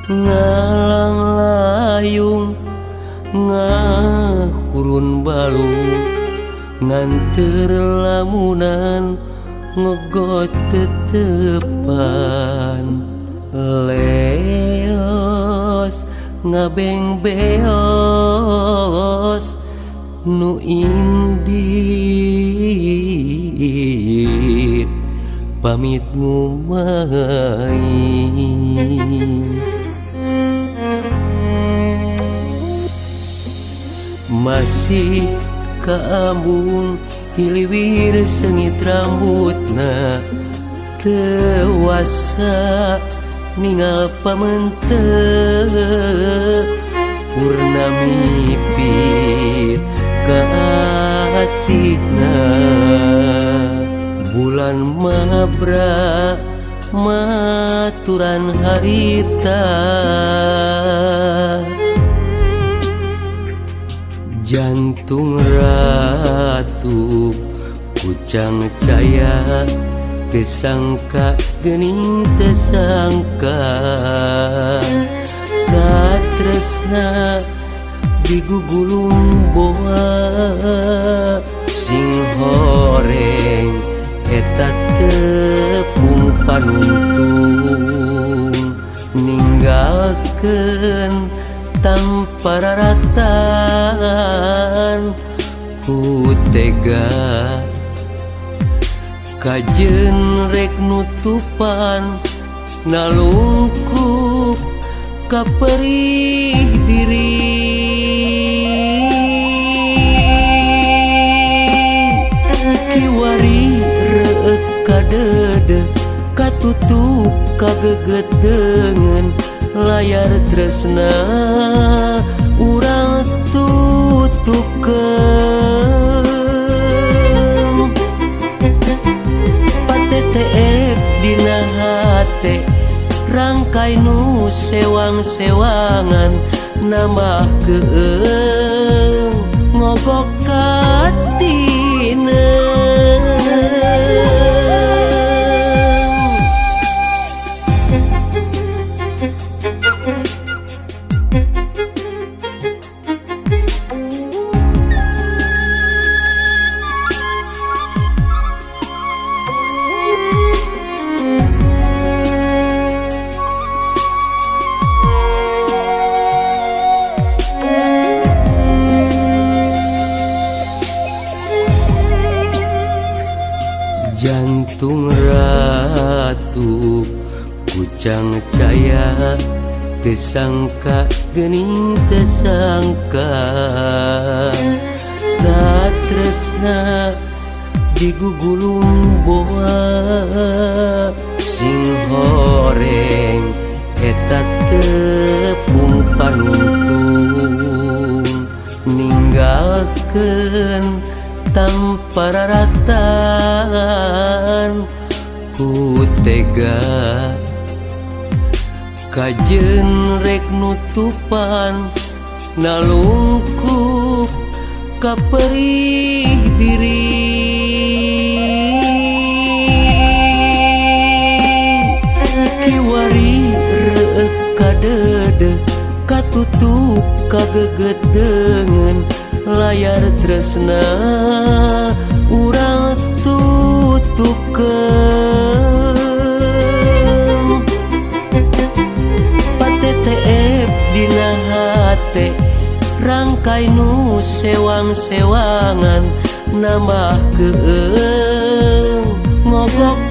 Ngalang layung ngahurun balung nganter lamunan ngegot tetepan leos ngabeng beos nu indit pamit ngumai masih kaambung hiliwir sengit rambutna tewasa ningal pamente purna mipit kasihna bulan mabra maturan harita jantung ratu kucang caya tesangka gening tesangka katresna digugulung boa sing horeng eta tepung panuntung ninggalkeun tanpa raratan ku tega kajen rek nutupan nalungkup kaperih diri kiwari reek kadede katutup kageget dengan layar tresna urang tutupkeun patetep dina hate rangkai nu sewang-sewangan nambahkeun ngogok katina jantung ratu kucang caya tesangka gening tesangka katresna digugulung boa sing horeng eta tepung panuntung ninggalkeun tanpa raratan ku tega kajen rek nutupan nalungkup kaperih diri kiwari reek kadede katutup kageget dengan layar tresna urang tutupkeun patetep dina hate rangkai nu sewang-sewangan nambahkeun ngogok